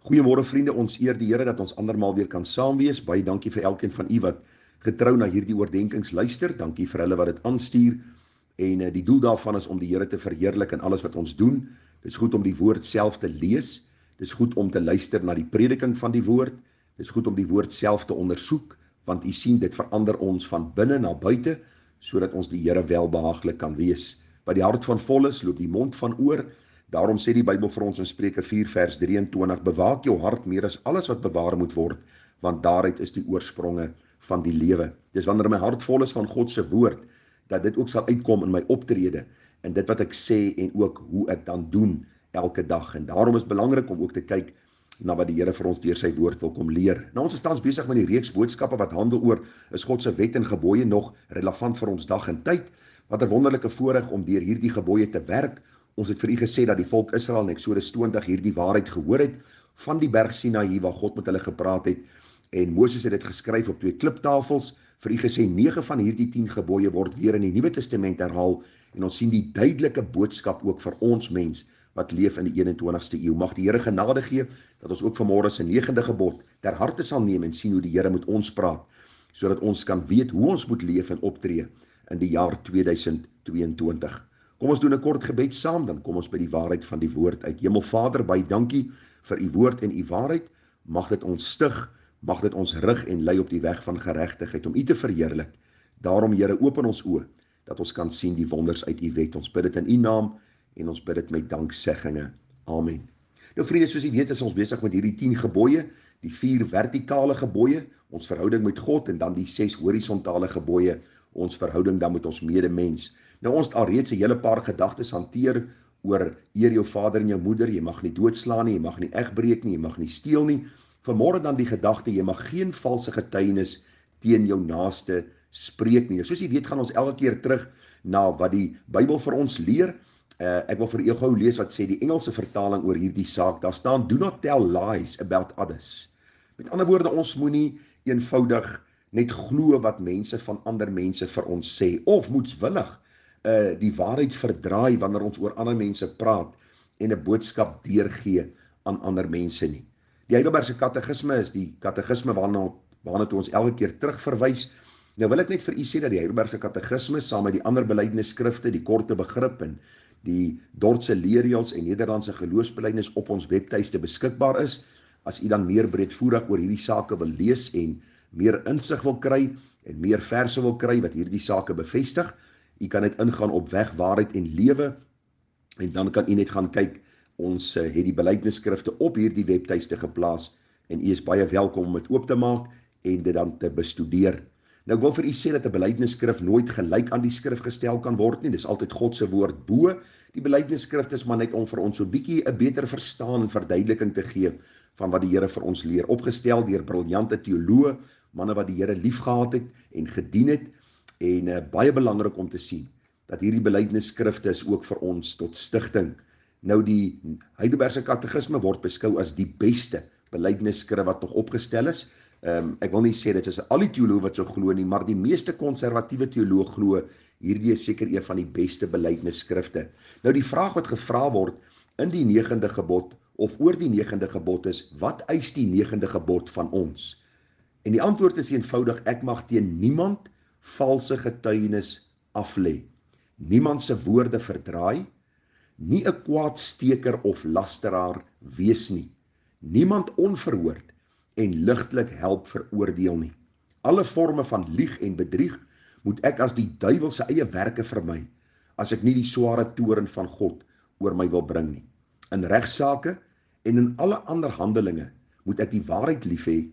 Goeiemôre vriende, ons eer die Here dat ons andermaal weer kan saam wees. Baie dankie vir elkeen van u wat getrou na hierdie oordenkings luister. Dankie vir hulle wat dit aanstuur. En die doel daarvan is om die Here te verheerlik in alles wat ons doen. Dit is goed om die woord self te lees. Dit is goed om te luister na die prediking van die woord. Dit is goed om die woord self te ondersoek, want u sien dit verander ons van binne na buite, sodat ons die Here welbehaaglik kan wees. Wat die hart van vol is, loop die mond van oor. Daarom sê die Bybel vir ons in Spreuke 4 vers 23, bewaak jou hart meer as alles wat bewaar moet word, want daaruit is die oorspronge van die lewe. Dis wanneer my hart vol is van God se woord, dat dit ook sal uitkom in my optrede, en dit wat ek sê en ook hoe ek dan doen elke dag. En daarom is het belangrik om ook te kyk na wat die Here vir ons deur sy woord wil kom leer. Nou, ons is tans besig met die reeks boodskappe wat handel oor, is God se wet en gebooie nog relevant vir ons dag en tyd? Wat 'n wonderlike voorreg om deur hierdie gebooie te werk. Ons het vir u gesê dat die volk Israel in Eksodus 20 hierdie waarheid gehoor het van die berg Sinaï waar God met hulle gepraat het, en Moses het dit geskryf op 2 kliptafels. Vir u gesê 9 van hierdie 10 gebooie word weer in die Nuwe Testament herhaal, en ons sien die duidelike boodskap ook vir ons mens wat leef in die 21ste eeu. Mag die Here genade gee dat ons ook vanmôre se 9de gebod ter harte sal neem en sien hoe die Here met ons praat, sodat ons kan weet hoe ons moet leef en optree in die jaar 2022. Kom ons doen 'n kort gebed saam, dan kom ons by die waarheid van die woord uit. Hemelvader, baie dankie vir u woord en u waarheid. Mag dit ons stig, mag dit ons rig en lei op die weg van geregtigheid om u te verheerlik. Daarom, Here, open ons oë dat ons kan sien die wonders uit u wet. Ons bid dit in u naam en ons bid dit met danksegginge. Amen. Nou vriende, soos u weet, is ons besig met hierdie 10 gebooie, die 4 vertikale gebooie, ons verhouding met God, en dan die 6 horisontale gebooie, ons verhouding dan met ons medemens. Nou, ons het al reeds 'n hele paar gedagtes hanteer oor eer jou vader en jou moeder, jy mag nie doodslaan nie, jy mag nie egbreek nie, jy mag nie steel nie. Vanmôre dan die gedagte, jy mag geen valse getuienis teen jou naaste spreek nie. Soos jy weet, gaan ons elke keer terug na wat die Bybel vir ons leer. Ek wil vir u gou lees wat sê die Engelse vertaling oor hierdie saak. Daar staan, do not tell lies about others. Met ander woorde, ons moenie eenvoudig net glo wat mense van ander mense vir ons sê, of moetswillig die waarheid verdraai wanneer ons oor ander mense praat en 'n boodskap deurgee aan ander mense nie. Die Heidelbergse Katekisme is die katekisme waarna toe ons elke keer terugverwys. Nou wil ek net vir u sê dat die Heidelbergse Katekisme saam met die ander belydenisskrifte, die korte begrip en die Dordtse leerreëls en Nederlandse geloofsbelydenis op ons webtuiste beskikbaar is. As u dan meer breedvoerig oor hierdie sake wil lees en meer insig wil kry en meer verse wil kry wat hierdie sake bevestig, u kan net ingaan op Weg, Waarheid en Lewe, en dan kan u net gaan kyk. Ons het die belydenisskrifte op hierdie webtuiste geplaas, en u is baie welkom om dit oop te maak en dit dan te bestudeer. Nou, ek wil vir u sê dat 'n belydenisskrif nooit gelyk aan die skrif gestel kan word nie. Dis altyd God se woord bo. Die belydenisskrifte is maar net om vir ons so 'n bietjie 'n beter verstaan en verduideliking te gee van wat die Here vir ons leer, opgestel deur briljante teoloë, manne wat die Here liefgehad het en gedien het, en baie belangrik om te sien dat hierdie belydenisskrifte is ook vir ons tot stigting. Nou, die Heidelbergse Katekisme word beskou as die beste belydenisskrif wat nog opgestel is. Ek wil nie sê dit is al die teoloë wat so glo nie, maar die meeste konservatiewe teoloë glo hierdie is seker een van die beste belydenisskrifte. Nou, die vraag wat gevra word in die 9de gebod of oor die 9de gebod is, wat eis die 9de gebod van ons? En die antwoord is eenvoudig, ek mag teen niemand valse getuienis aflê, niemand se woorde verdraai, nie 'n kwaadsteker of lasteraar wees nie, niemand onverhoord en ligtelik help veroordeel nie. Alle forme van lieg en bedrieg moet ek as die duiwel se eie werke vermy, as ek nie die sware toorn van God oor my wil bring nie. In regsaake en in alle ander handelinge moet ek die waarheid lief hê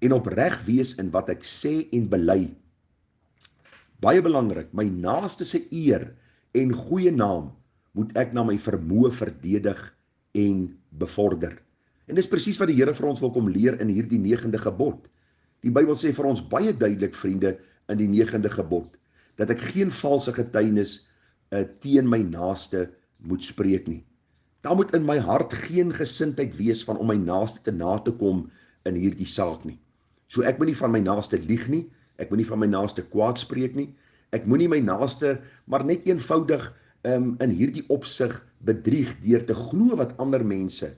en opreg wees in wat ek sê en bely. Baie belangrik, my naaste se eer en goeie naam moet ek na my vermoë verdedig en bevorder. En dis presies wat die Here vir ons wil kom leer in hierdie 9de gebod. Die Bybel sê vir ons baie duidelik, vriende, in die 9de gebod, dat ek geen valse getuienis teen my naaste moet spreek nie. Daar moet in my hart geen gesindheid wees van om my naaste te na te kom in hierdie saak nie. So ek moet nie van my naaste lieg nie, ek moet nie van my naaste kwaad spreek nie, ek moet nie my naaste maar net eenvoudig in hierdie opsig bedrieg deur te glo wat ander mense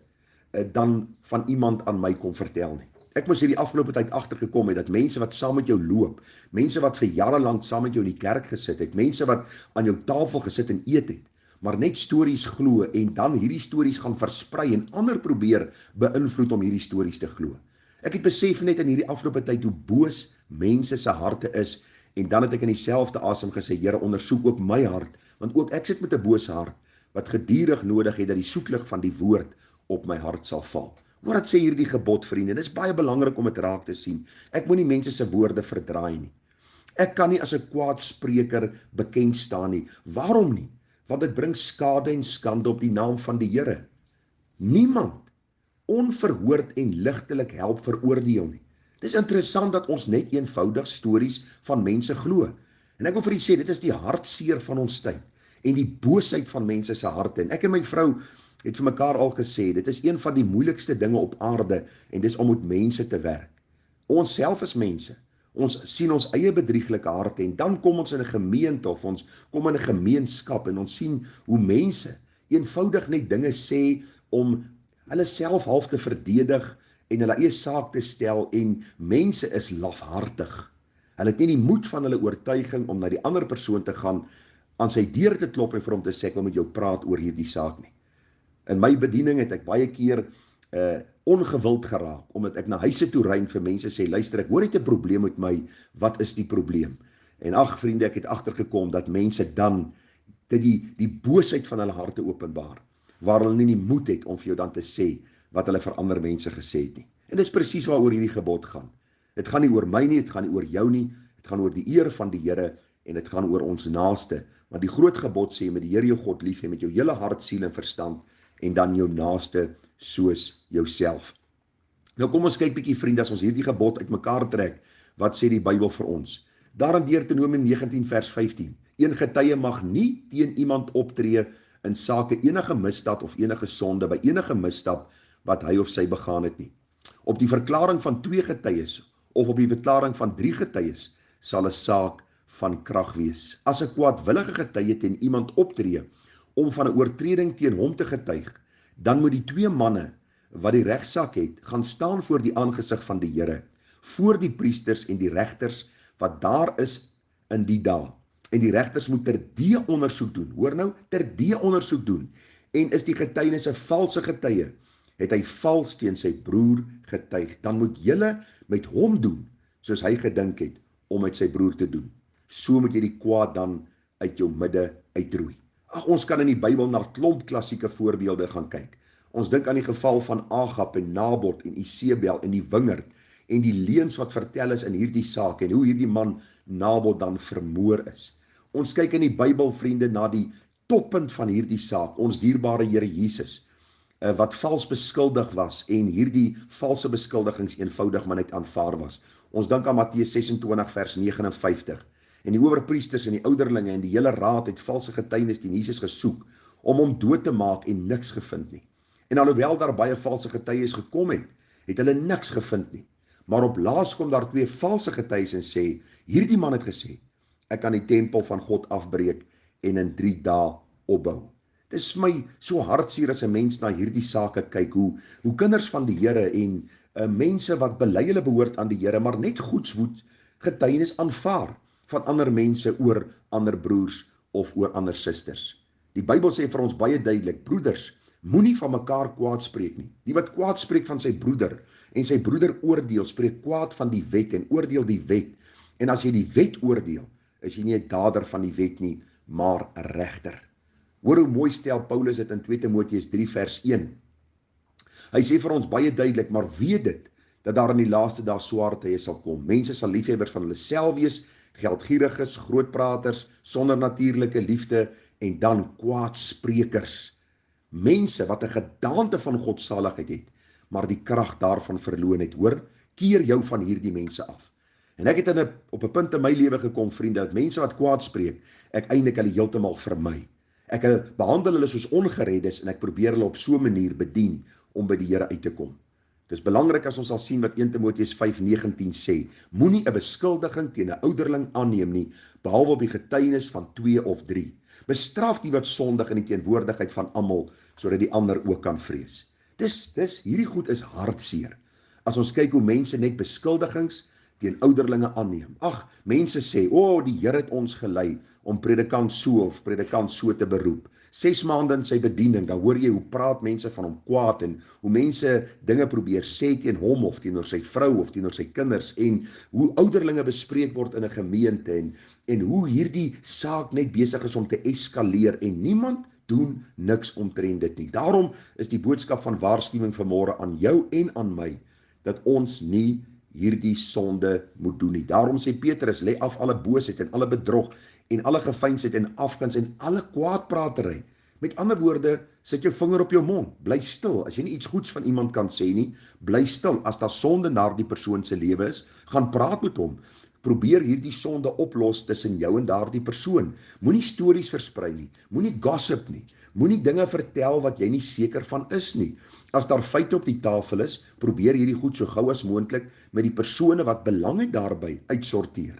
dan van iemand aan my kom vertel nie. Ek moes hierdie afgelope tyd agtergekom het dat mense wat saam met jou loop, mense wat vir jare lank saam met jou in die kerk gesit het, mense wat aan jou tafel gesit en eet het, maar net stories glo en dan hierdie stories gaan versprei en ander probeer beïnvloed om hierdie stories te glo. Ek het besef net in hierdie afgelope tyd hoe boos mense se harte is en dan het ek in dieselfde asem gesê, Here, ondersoek ook my hart, want ook ek sit met 'n bose hart wat gedurig nodig het dat die soetlig van die woord op my hart sal val. Hoor wat sê hierdie gebod, vriende, dis baie belangrik om dit raak te sien. Ek moet nie mense se woorde verdraai nie. Ek kan nie as 'n kwaadspreker bekend staan nie. Waarom nie? Want dit bring skade en skande op die naam van die Here. Niemand onverhoord en ligtelik help veroordeel nie. Dis interessant dat ons net eenvoudig stories van mense glo. En ek wil vir u sê, dit is die hartseer van ons tyd en die boosheid van mense se harte. En ek en my vrou het vir mekaar al gesê, dit is een van die moeilikste dinge op aarde en dis om met mense te werk. Ons self is mense. Ons sien ons eie bedrieglike harte en dan kom ons in 'n gemeente of ons kom in 'n gemeenskap en ons sien hoe mense eenvoudig net dinge sê om hulle self half te verdedig en hulle eie saak te stel en mense is lafhartig. Hulle het nie die moed van hulle oortuiging om na die ander persoon te gaan, aan sy deur te klop en vir hom te sê, ek wil met jou praat oor hierdie saak nie. In my bediening het ek baie keer ongewild geraak, omdat ek na huise toe ry en vir mense sê, luister, ek hoor jy het 'n probleem met my, wat is die probleem? En ag vriende, ek het agtergekom dat mense dan die boosheid van hulle harte openbaar, waar hulle nie die moed het om vir jou dan te sê wat hulle vir ander mense gesê het nie. En dis presies waaroor hierdie gebod gaan. Dit gaan nie oor my nie, dit gaan nie oor jou nie, dit gaan oor die eer van die Here en dit gaan oor ons naaste. Want die groot gebod sê, met die Here jou God lief hê met jou hele hart, siel en verstand en dan jou naaste soos jouself. Nou kom ons kyk bietjie vriende, as ons hierdie gebod uitmekaar trek, wat sê die Bybel vir ons? Daar in Deuteronomium 19 vers 15. Een getuie mag nie teen iemand optree in sake enige misdaad of enige sonde by enige misstap wat hy of sy begaan het nie. Op die verklaring van 2 getuies of op die verklaring van 3 getuies sal 'n saak van krag wees. As 'n kwaadwillige getuie teen iemand optree om van 'n oortreding teen hom te getuig, dan moet die 2 manne wat die regsaak het, gaan staan voor die aangesig van die Here, voor die priesters en die regters wat daar is in die dae. En die regters moet terdee ondersoek doen. Hoor nou, terdee ondersoek doen. En is die getuienis 'n valse getuie, het hy vals teen sy broer getuig, dan moet julle met hom doen soos hy gedink het om met sy broer te doen. So moet jy die kwaad dan uit jou midde uitroei. Ag, ons kan in die Bybel na klomp klassieke voorbeelde gaan kyk. Ons dink aan die geval van Agab en Nabot en Isebel en die wingerd en die leuns wat vertel is in hierdie saak en hoe hierdie man Nabot dan vermoor is. Ons kyk in die Bybel, vriende, na die toppunt van hierdie saak, ons dierbare Here Jesus, wat vals beskuldig was en hierdie valse beskuldigings eenvoudig maar net aanvaar was. Ons dink aan Matteus 26 vers 59. En die owerpriesters en die ouderlinge en die hele raad het valse getuienis teen Jesus gesoek om hom dood te maak en niks gevind nie. En alhoewel daar baie valse getuies gekom het, het hulle niks gevind nie. Maar op laas kom daar 2 valse getuies en sê, hierdie man het gesê, ek kan die tempel van God afbreek en in 3 dae opbou. Dit is my so hartseer as 'n mens na hierdie sake kyk, hoe kinders van die Here en mense wat bely hulle behoort aan die Here, maar net goedswoed getuienis aanvaar van ander mense oor ander broers of oor ander susters. Die Bybel sê vir ons baie duidelik, broeders, moenie van mekaar kwaad spreek nie. Die wat kwaad spreek van sy broeder en sy broeder oordeel, spreek kwaad van die wet en oordeel die wet. En as jy die wet oordeel, is jy nie 'n dader van die wet nie, maar 'n regter. Hoor hoe mooi stel Paulus dit in 2 Timoteus 3 vers 1. Hy sê vir ons baie duidelik, maar weet dit, dat daar in die laaste dae swaar tye sal kom. Mense sal liefhebbers van hulle self wees, geldgieriges, grootpraters, sonder natuurlike liefde en dan kwaadsprekers. Mense wat 'n gedaante van godsaligheid het, maar die krag daarvan verloon het. Hoor, keer jou van hierdie mense af. En ek het op 'n punt in my lewe gekom, vriende, dat mense wat kwaad spreek, ek eindelik hulle heeltemal vermy. Ek behandel hulle soos ongereddes en ek probeer hulle op so 'n manier bedien om by die Here uit te kom. Dit is belangrik as ons sal sien wat 1 Timoteus 5:19 sê, moenie 'n beskuldiging teen 'n ouderling aanneem nie, behalwe op die getuienis van 2 of 3. Bestraf die wat sondig in die teenwoordigheid van almal, sodat die ander ook kan vrees. Hierdie goed is hartseer. As ons kyk hoe mense net beskuldigings teen ouderlinge aanneem. Ag, mense sê, die Here het ons gelei om predikant so of predikant so te beroep. 6 maande in sy bediening, dan hoor jy hoe praat mense van hom kwaad en hoe mense dinge probeer sê teen hom of teenoor sy vrou of teenoor sy kinders en hoe ouderlinge bespreek word in 'n gemeente en hoe hierdie saak net besig is om te eskaleer en niemand doen niks omtrent dit nie. Daarom is die boodskap van waarskuwing vanmôre aan jou en aan my dat ons nie hierdie sonde moet doen nie. Daarom sê Petrus, lê af alle boosheid en alle bedrog en alle geveinsheid en afguns en alle kwaadpratery. Met ander woorde, sit jou vinger op jou mond, bly stil. As jy nie iets goeds van iemand kan sê nie, bly stil. As daar sonde na die persoon se lewe is, gaan praat met hom. Probeer hierdie sonde oplos tussen jou en daardie persoon. Moenie stories versprei nie, moenie gossip nie, moenie dinge vertel wat jy nie seker van is nie. As daar feite op die tafel is, probeer hierdie goed so gou as moontlik met die persone wat belang het daarby uitsorteer.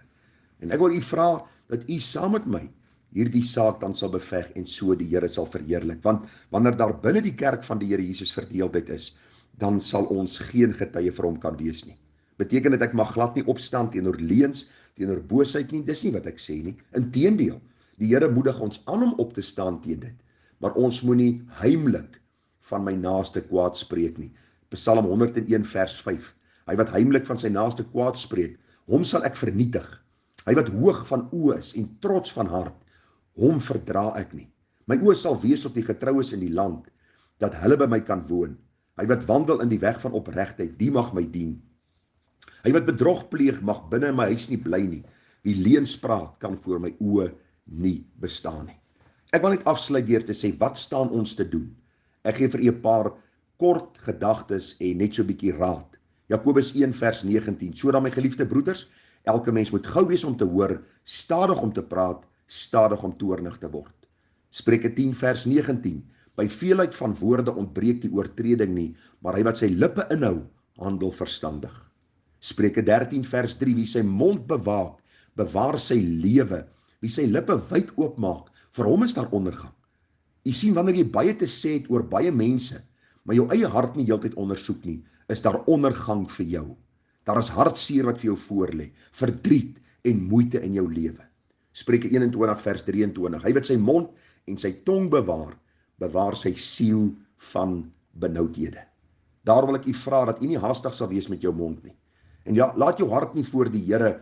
En ek wil u vra dat u saam met my hierdie saak dan sal beveg en so die Here sal verheerlik. Want wanneer daar binne die kerk van die Here Jesus verdeeldheid is, dan sal ons geen getuie vir hom kan wees nie. Beteken dit ek mag glad nie opstaan teenoor leuns, teenoor boosheid nie, dis nie wat ek sê nie. Inteendeel, die Here moedig ons aan om op te staan teen dit. Maar ons moenie heimlik van my naaste kwaad spreek nie. Psalm 101 vers 5. Hy wat heimlik van sy naaste kwaad spreek, hom sal ek vernietig. Hy wat hoog van oë is en trots van hart, hom verdra ek nie. My oë sal wees op die getroues in die land, dat hulle by my kan woon. Hy wat wandel in die weg van opregtheid, die mag my dien. Hy wat bedrog pleeg, mag binne in my huis nie bly nie. Wie leuns praat, kan voor my oë nie bestaan nie. Ek wil net afsluit deur te sê, wat staan ons te doen? Ek gee vir u 'n paar kort gedagtes en net so 'n bietjie raad. Jakobus 1 vers 19. So dan my geliefde broeders, elke mens moet gou wees om te hoor, stadig om te praat, stadig om toornig te word. Spreuke 10 vers 19. By veelheid van woorde ontbreek die oortreding nie, maar hy wat sy lippe inhou, handel verstandig. Spreuke 13 vers 3. Wie sy mond bewaak, bewaar sy lewe. Wie sy lippe wyd oopmaak, vir hom is daar ondergang. U sien, wanneer jy baie te sê het oor baie mense, maar jou eie hart nie heeltyd ondersoek nie, is daar ondergang vir jou. Daar is hartseer wat vir jou voorlê, verdriet en moeite in jou lewe. Spreuke 21 vers 23. Hy wat sy mond en sy tong bewaar, bewaar sy siel van benoudhede. Daar wil ek u vra dat u nie haastig sal wees met jou mond nie. En ja, laat jou hart nie voor die Here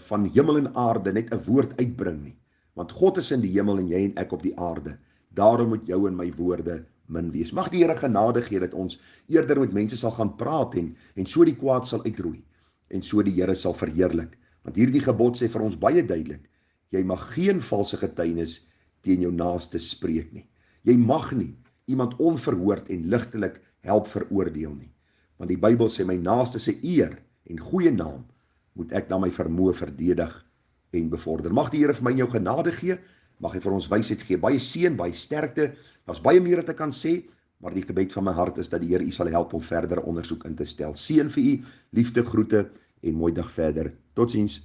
van hemel en aarde net 'n woord uitbring nie. Want God is in die hemel en jy en ek op die aarde. Daarom moet jou en my woorde min wees. Mag die Here genade gee dat ons eerder met mense sal gaan praat en so die kwaad sal uitroei en so die Here sal verheerlik. Want hierdie gebod sê vir ons baie duidelik, jy mag geen valse getuienis teen jou naaste spreek nie. Jy mag nie iemand onverhoord en ligtelik help veroordeel nie. Want die Bybel sê my naaste se eer en goeie naam moet ek na my vermoë verdedig en bevorder. Mag die Here vir my en jou genade gee, mag hy vir ons wysheid gee, baie seën, baie sterkte. Daar's baie meer wat ek kan sê, maar die gebed van my hart is dat die Here u sal help om verdere ondersoek in te stel. Seën vir u, liefde, groete en mooi dag verder. Totsiens.